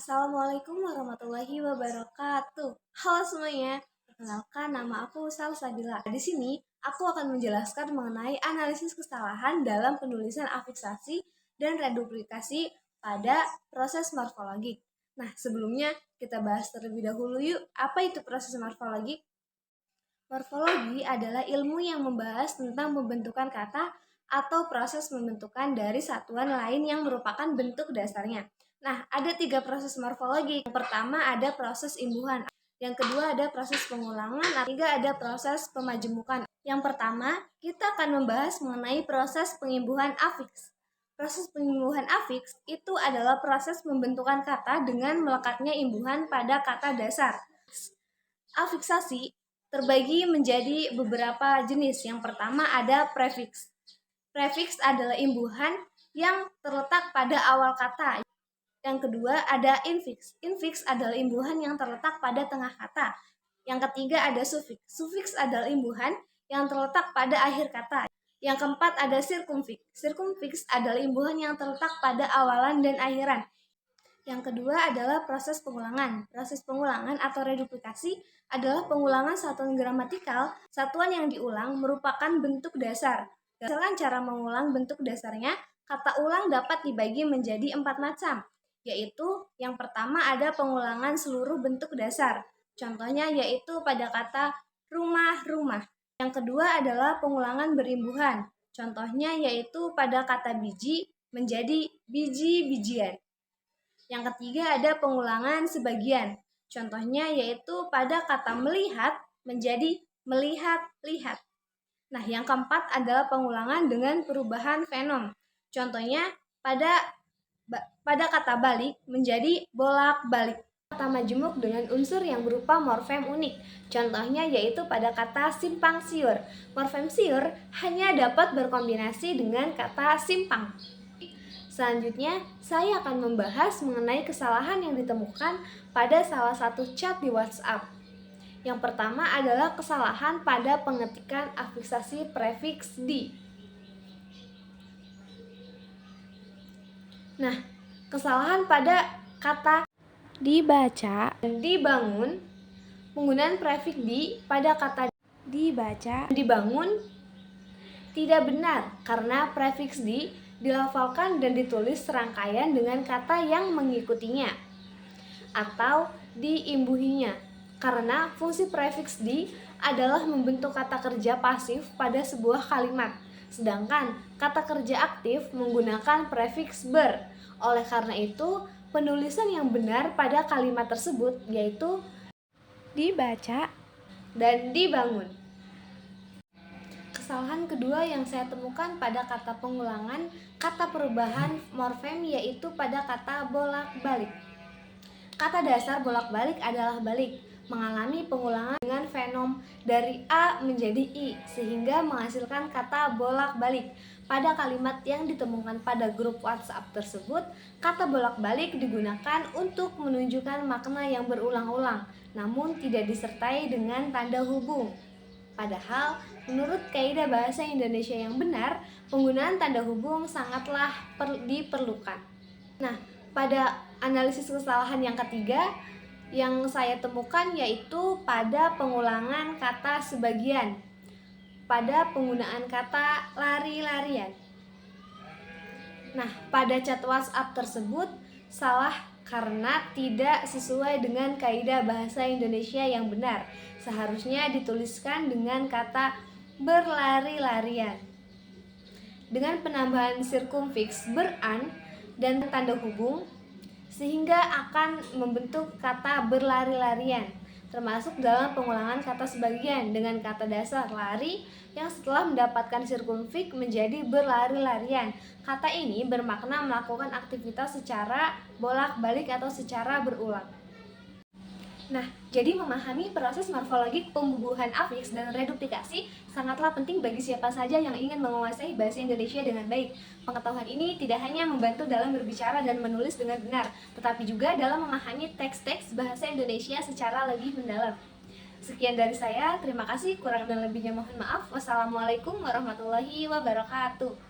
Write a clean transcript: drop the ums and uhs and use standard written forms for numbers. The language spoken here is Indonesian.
Assalamualaikum warahmatullahi wabarakatuh. Halo semuanya, perkenalkan nama aku Salsabila. Di sini aku akan menjelaskan mengenai analisis kesalahan dalam penulisan afiksasi dan reduplikasi pada proses morfologik. Nah, sebelumnya kita bahas terlebih dahulu yuk, apa itu proses morfologik? Morfologi adalah ilmu yang membahas tentang pembentukan kata atau proses pembentukan dari satuan lain yang merupakan bentuk dasarnya. Nah, ada 3 proses morfologi. Yang pertama ada proses imbuhan, yang kedua ada proses pengulangan, yang ketiga ada proses pemajemukan. Yang pertama, kita akan membahas mengenai proses pengimbuhan afiks. Proses pengimbuhan afiks itu adalah proses pembentukan kata dengan melekatnya imbuhan pada kata dasar. Afiksasi terbagi menjadi beberapa jenis. Yang pertama ada prefiks. Prefiks adalah imbuhan yang terletak pada awal kata. Yang kedua ada infiks. Infiks adalah imbuhan yang terletak pada tengah kata. Yang ketiga ada sufiks. Sufiks adalah imbuhan yang terletak pada akhir kata. Yang keempat ada sirkumfiks. Sirkumfiks adalah imbuhan yang terletak pada awalan dan akhiran. Yang kedua adalah proses pengulangan. Proses pengulangan atau reduplikasi adalah pengulangan satuan gramatikal. Satuan yang diulang merupakan bentuk dasar. Berdasarkan cara mengulang bentuk dasarnya, kata ulang dapat dibagi menjadi 4 macam, yaitu yang pertama ada pengulangan seluruh bentuk dasar. Contohnya yaitu pada kata rumah-rumah. Yang kedua adalah pengulangan berimbuhan. Contohnya yaitu pada kata biji menjadi biji-bijian. Yang ketiga ada pengulangan sebagian. Contohnya yaitu pada kata melihat menjadi melihat-lihat. Nah, yang keempat adalah pengulangan dengan perubahan fenom. Contohnya pada kata balik menjadi bolak-balik. Kata majemuk dengan unsur yang berupa morfem unik. Contohnya yaitu pada kata simpang siur. Morfem siur hanya dapat berkombinasi dengan kata simpang. Selanjutnya, saya akan membahas mengenai kesalahan yang ditemukan pada salah satu chat di WhatsApp. Yang pertama adalah kesalahan pada pengetikan afiksasi prefiks di. Nah, kesalahan pada kata dibaca dan dibangun, penggunaan prefiks di pada kata dibaca dan dibangun tidak benar karena prefiks di dilafalkan dan ditulis serangkaian dengan kata yang mengikutinya atau diimbuhinya, karena fungsi prefiks di adalah membentuk kata kerja pasif pada sebuah kalimat, sedangkan kata kerja aktif menggunakan prefiks ber. Oleh karena itu, penulisan yang benar pada kalimat tersebut yaitu dibaca dan dibangun. Kesalahan kedua yang saya temukan pada kata pengulangan kata perubahan morfem yaitu pada kata bolak-balik. Kata dasar bolak-balik adalah balik, mengalami pengulangan dengan fenom dari A menjadi I sehingga menghasilkan kata bolak-balik. Pada kalimat yang ditemukan pada grup WhatsApp tersebut, kata bolak-balik digunakan untuk menunjukkan makna yang berulang-ulang, namun tidak disertai dengan tanda hubung. Padahal, menurut kaidah bahasa Indonesia yang benar, penggunaan tanda hubung sangatlah diperlukan. Nah, pada analisis kesalahan yang ketiga yang saya temukan yaitu pada pengulangan kata sebagian, pada penggunaan kata lari-larian. Nah, pada chat WhatsApp tersebut salah karena tidak sesuai dengan kaidah bahasa Indonesia yang benar. Seharusnya dituliskan dengan kata berlari-larian. Dengan penambahan sirkumfiks beran dan tanda hubung, sehingga akan membentuk kata berlari-larian, termasuk dalam pengulangan kata sebagian dengan kata dasar lari yang setelah mendapatkan sirkumfik menjadi berlari-larian. Kata ini bermakna melakukan aktivitas secara bolak-balik atau secara berulang. Nah, jadi memahami proses morfologik pembubuhan afiks dan reduplikasi sangatlah penting bagi siapa saja yang ingin menguasai bahasa Indonesia dengan baik. Pengetahuan ini tidak hanya membantu dalam berbicara dan menulis dengan benar, tetapi juga dalam memahami teks-teks bahasa Indonesia secara lebih mendalam. Sekian dari saya, terima kasih, kurang dan lebihnya mohon maaf. Wassalamualaikum warahmatullahi wabarakatuh.